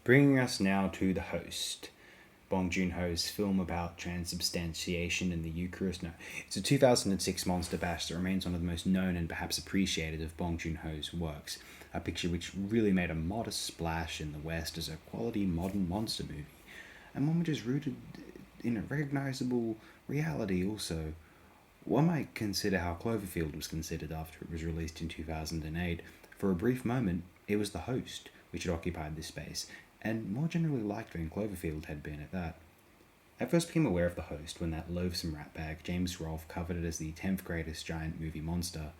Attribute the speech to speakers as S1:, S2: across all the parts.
S1: Bringing us now to The Host, Bong Joon-ho's film about transubstantiation in the Eucharist. No, it's a 2006 monster bash that remains one of the most known and perhaps appreciated of Bong Joon-ho's works, a picture which really made a modest splash in the West as a quality modern monster movie, and one which is rooted in a recognizable reality also. One might consider how Cloverfield was considered after it was released in 2008. For a brief moment, it was The Host which had occupied this space, and more generally liked than Cloverfield had been at that. I first became aware of The Host when that loathsome ratbag James Rolfe covered it as the 10th greatest giant movie monster.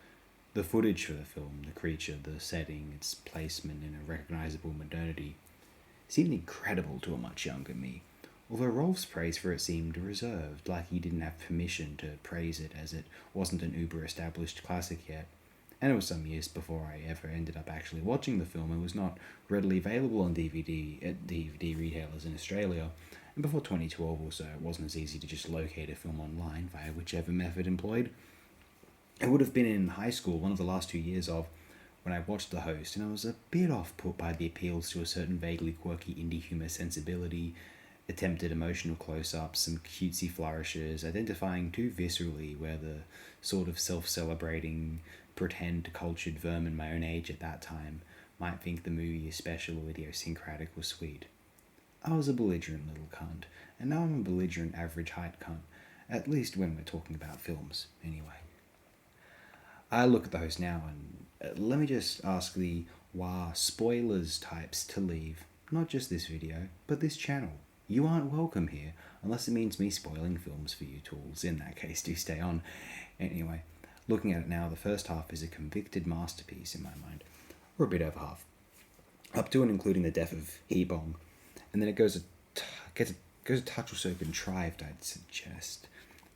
S1: The footage for the film, the creature, the setting, its placement in a recognizable modernity, seemed incredible to a much younger me, although Rolfe's praise for it seemed reserved, like he didn't have permission to praise it as it wasn't an uber-established classic yet. And it was some years before I ever ended up actually watching the film. It was not readily available on DVD at DVD retailers in Australia, and before 2012 or so, it wasn't as easy to just locate a film online via whichever method employed. It would have been in high school, one of the last 2 years of, when I watched The Host, and I was a bit off-put by the appeals to a certain vaguely quirky indie humour sensibility, attempted emotional close-ups, some cutesy flourishes, identifying too viscerally where the sort of self-celebrating, pretend cultured vermin my own age at that time might think the movie is special or idiosyncratic or sweet. I was a belligerent little cunt, and now I'm a belligerent average height cunt, at least when we're talking about films, anyway. I look at The Host now and let me just ask the spoilers types to leave, not just this video, but this channel. You aren't welcome here, unless it means me spoiling films for you tools. In that case, do stay on. Anyway, looking at it now, the first half is a convicted masterpiece in my mind, or a bit over half, up to and including the death of Bong, and then it goes a touch or so contrived, I'd suggest.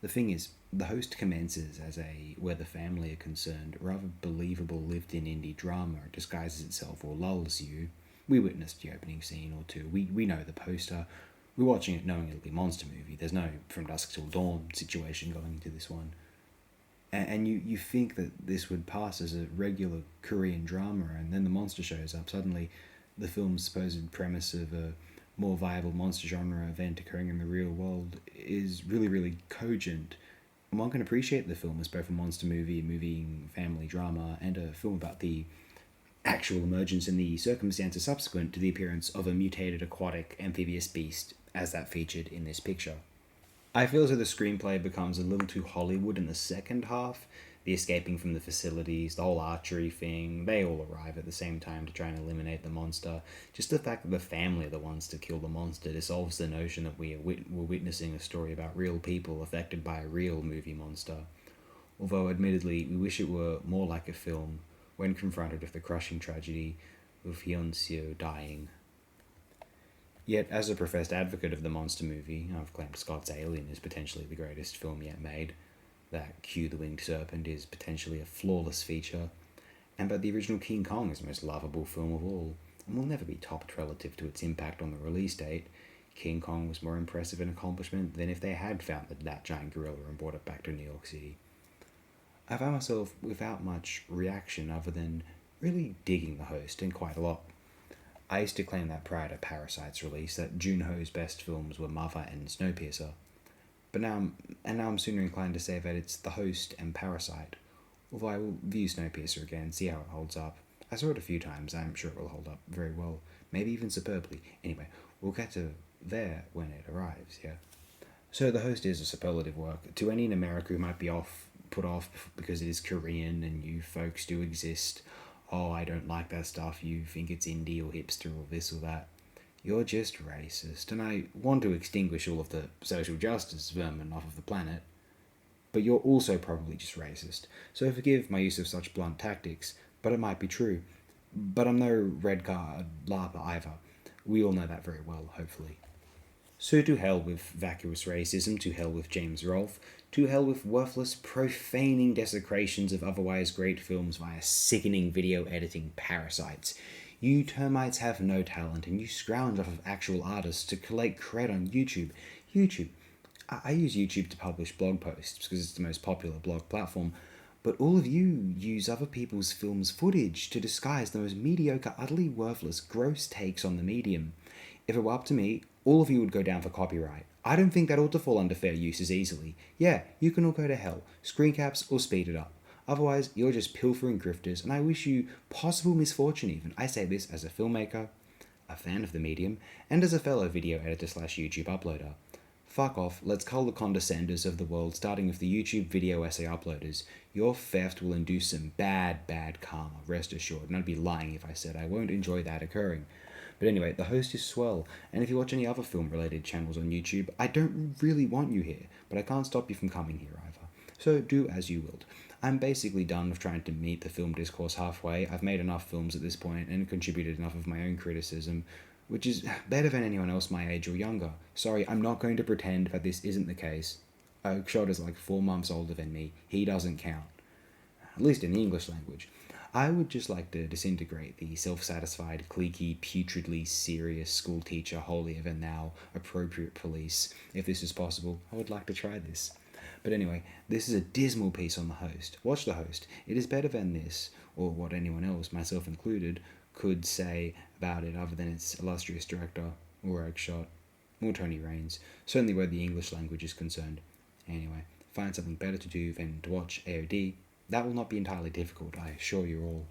S1: The thing is, The Host commences as a, where the family are concerned, rather believable lived-in indie drama. It disguises itself or lulls you. We witnessed the opening scene or two. We know the poster. We're watching it knowing it'll be a monster movie. There's no From Dusk Till Dawn situation going into this one. And you think that this would pass as a regular Korean drama, and then the monster shows up. Suddenly, the film's supposed premise of a more viable monster genre event occurring in the real world is really, really cogent. And one can appreciate the film as both a monster movie, a moving family drama, and a film about the actual emergence and the circumstances subsequent to the appearance of a mutated aquatic amphibious beast, as that featured in this picture. I feel as though the screenplay becomes a little too Hollywood in the second half. The escaping from the facilities, the whole archery thing, they all arrive at the same time to try and eliminate the monster. Just the fact that the family are the ones to kill the monster dissolves the notion that we're witnessing a story about real people affected by a real movie monster. Although, admittedly, we wish it were more like a film when confronted with the crushing tragedy of Hyun-seo dying. Yet, as a professed advocate of the monster movie, I've claimed Scott's Alien is potentially the greatest film yet made, that Q the Winged Serpent is potentially a flawless feature, and that the original King Kong is the most lovable film of all, and will never be topped relative to its impact on the release date. King Kong was more impressive an accomplishment than if they had found that giant gorilla and brought it back to New York City. I found myself without much reaction other than really digging The Host, and quite a lot. I used to claim that prior to Parasite's release that Joon-ho's best films were Mother and Snowpiercer. But now I'm sooner inclined to say that it's The Host and Parasite, although I will view Snowpiercer again and see how it holds up. I saw it a few times, I'm sure it will hold up very well, maybe even superbly. Anyway, we'll get to there when it arrives, yeah? So The Host is a superlative work. To any in America who might be put off because it is Korean and you folks do exist, oh, I don't like that stuff, you think it's indie or hipster or this or that, you're just racist, and I want to extinguish all of the social justice vermin off of the planet, but you're also probably just racist, so forgive my use of such blunt tactics, but it might be true. But I'm no red card larper either. We all know that very well, hopefully. So to hell with vacuous racism, to hell with James Rolfe, to hell with worthless, profaning desecrations of otherwise great films via sickening video editing parasites. You termites have no talent, and you scrounge off of actual artists to collect cred on YouTube. I use YouTube to publish blog posts because it's the most popular blog platform, but all of you use other people's films' footage to disguise the most mediocre, utterly worthless, gross takes on the medium. If it were up to me, all of you would go down for copyright. I don't think that ought to fall under fair use as easily. Yeah, you can all go to hell. Screen caps or speed it up. Otherwise, you're just pilfering grifters, and I wish you possible misfortune even. I say this as a filmmaker, a fan of the medium, and as a fellow video editor slash YouTube uploader. Fuck off, let's cull the condescenders of the world, starting with the YouTube video essay uploaders. Your theft will induce some bad karma, rest assured, and I'd be lying if I said I won't enjoy that occurring. But anyway, the host is swell, and if you watch any other film-related channels on YouTube, I don't really want you here, but I can't stop you from coming here either. So do as you willed. I'm basically done with trying to meet the film discourse halfway. I've made enough films at this point and contributed enough of my own criticism, which is better than anyone else my age or younger. Sorry, I'm not going to pretend that this isn't the case. Oakshott is like 4 months older than me. He doesn't count. At least in the English language. I would just like to disintegrate the self-satisfied, cliquey, putridly serious schoolteacher holier-than-thou appropriate police. If this is possible, I would like to try this. But anyway, this is a dismal piece on the host. Watch the host. It is better than this, or what anyone else, myself included, could say about it other than its illustrious director, or Oakshott, or Tony Raines, certainly where the English language is concerned. Anyway, find something better to do than to watch AOD. That will not be entirely difficult, I assure you all.